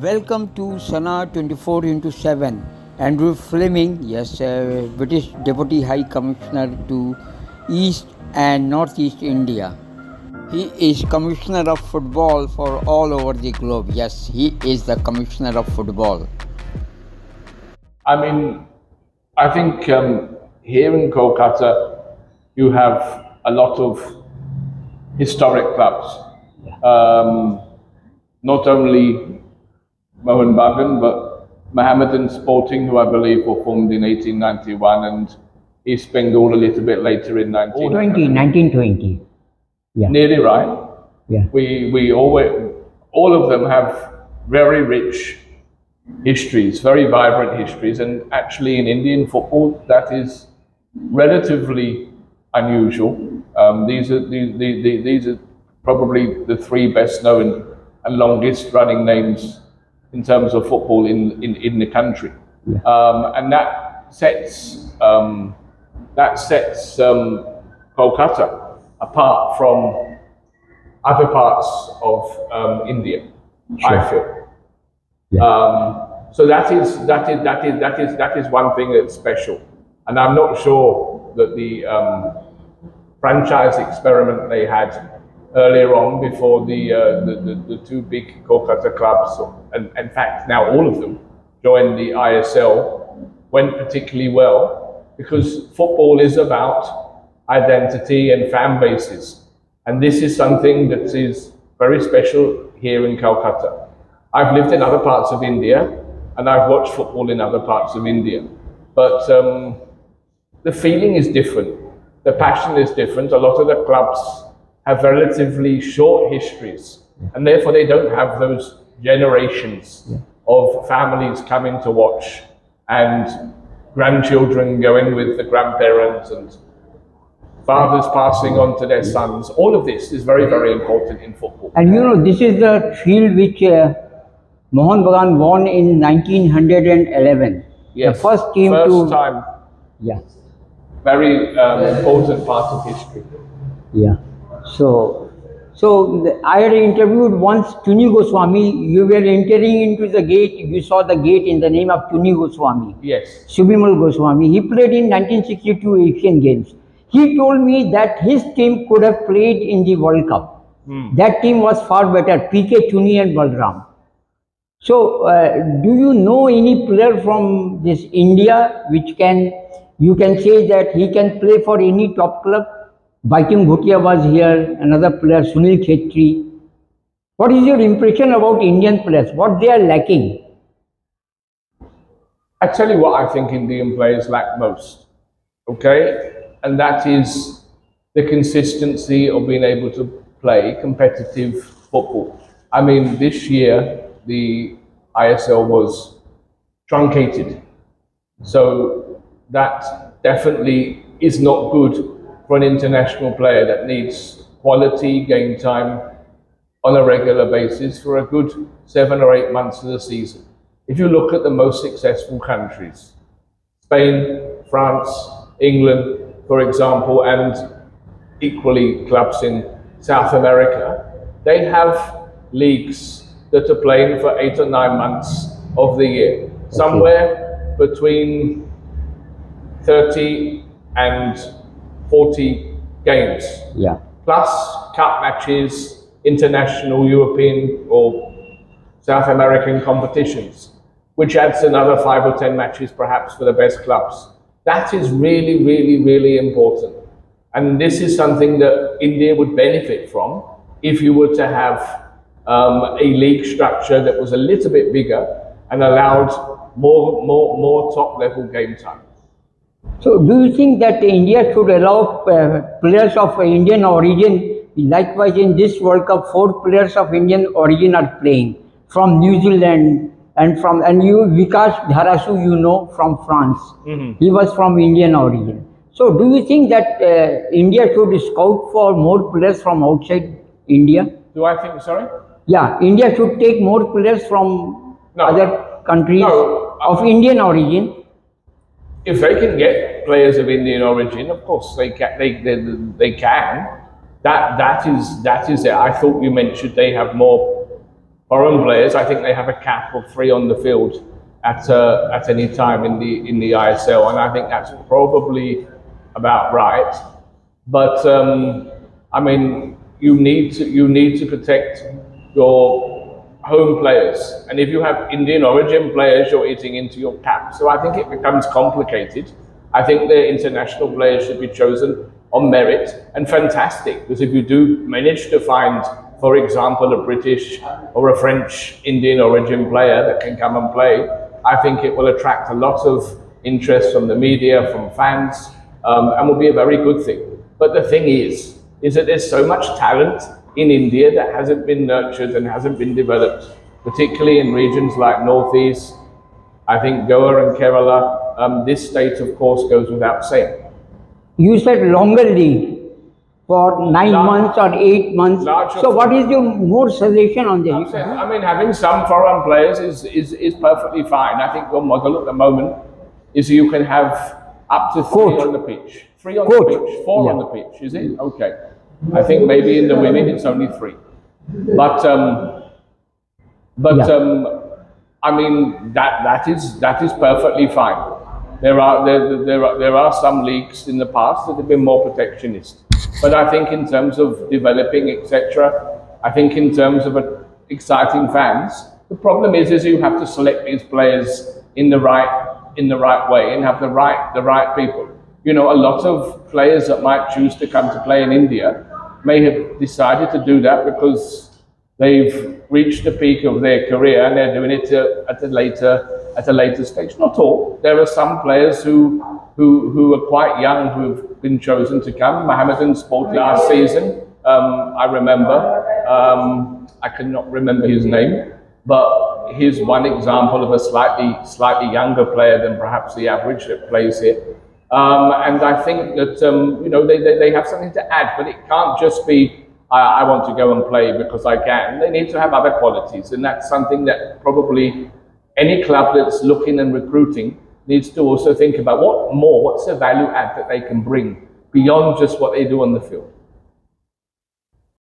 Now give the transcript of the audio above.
Welcome to Sana 24 into 7. Andrew Fleming, yes, British Deputy High Commissioner to East and Northeast India. He is Commissioner of Football for all over the globe. Yes, he is the Commissioner of Football. I think here in Kolkata, you have a lot of historic clubs. Not only Mohun Bagan, but Mohammedan Sporting, who I believe were formed in 1891, and East Bengal a little bit later in 1920. Yeah. Nearly right. Yeah. We always, all of them have very rich histories, very vibrant histories, and actually in Indian football that is relatively unusual. These are probably the three best known and longest running names in terms of football in the country. Yeah. And that sets Kolkata apart from other parts of India, Sure. I feel. Yeah. So that is one thing that's special, and I'm not sure that the franchise experiment they had earlier on before the two big Kolkata clubs, and in fact now all of them joined the ISL, went particularly well, because football is about identity and fan bases, and this is something that is very special here in Calcutta. I've lived in other parts of India and I've watched football in other parts of India, but the feeling is different, the passion is different. A lot of the clubs have relatively short histories, and therefore they don't have those generations of families coming to watch and grandchildren going with the grandparents and fathers passing on to their sons. All of this is very, very important in football. And you know, this is the field which Mohun Bagan won in 1911. Yes, The first team first time, Yeah. very important part of history. Yeah. I had interviewed once Chuni Goswami. You were entering into the gate. You saw the gate in the name of Chuni Goswami. Yes. Subimal Goswami. He played in 1962 Asian Games. He told me that his team could have played in the World Cup. That team was far better, PK Chuni and Balram. So, do you know any player from this India which you can say that he can play for any top club? Baitum Bhutia was here, another player, Sunil Khetri. What is your impression about Indian players? What they are lacking? I tell you what I think Indian players lack most, okay? And that is the consistency of being able to play competitive football. I mean, this year, the ISL was truncated. So that definitely is not good for an international player that needs quality game time on a regular basis for a good 7 or 8 months of the season. If you look at the most successful countries, Spain, France, England, for example, and equally clubs in South America, they have leagues that are playing for 8 or 9 months of the year, somewhere between 30 and 40 games, Yeah. plus cup matches, international, European or South American competitions, which adds another 5 or 10 matches perhaps for the best clubs. That is really, really, really important. And this is something that India would benefit from if you were to have a league structure that was a little bit bigger and allowed more top-level game time. So, do you think that India should allow players of Indian origin? Likewise, in this World Cup, 4 players of Indian origin are playing from New Zealand and Vikas Dharasu, you know, from France. He was from Indian origin. So, do you think that India should scout for more players from outside India? Do I think, sorry? Yeah, India should take more players from other countries of Indian origin. If they can get players of Indian origin, of course they can. That is it. I thought you mentioned they have more foreign players, I think they have a cap of 3 on the field at any time in the ISL, and I think that's probably about right. But I mean, you need to protect your home players, and if you have Indian origin players, you're eating into your cap. So I think it becomes complicated. I think the international players should be chosen on merit, and fantastic, because if you do manage to find, for example, a British or a French Indian origin player that can come and play, I think it will attract a lot of interest from the media, from fans, and will be a very good thing. But the thing is that there's so much talent in India that hasn't been nurtured and hasn't been developed, particularly in regions like Northeast, I think Goa and Kerala. This state, of course, goes without saying. You said longer league for 9 months or 8 months. So what is your more suggestion on this? I mean, having some foreign players is perfectly fine. I think your model at the moment is you can have up to 3 on the pitch. 3 on the pitch, 4 on the pitch, is it? Okay. I think maybe in the women it's only 3. But I mean, that is perfectly fine. There are some leagues in the past that have been more protectionist. But I think in terms of developing, etc., I think in terms of exciting fans, the problem is you have to select these players in the right way and have the right people. You know, a lot of players that might choose to come to play in India may have decided to do that because they've reached the peak of their career and they're doing it at a later stage. Not all. There are some players who are quite young who've been chosen to come. Mohammedan Sporting last season, I remember. I cannot remember his name, but he's one example of a slightly younger player than perhaps the average that plays here. And I think that you know, they have something to add, but it can't just be I want to go and play because I can. They need to have other qualities, and that's something that probably any club that's looking and recruiting needs to also think about. What's the value add that they can bring beyond just what they do on the field.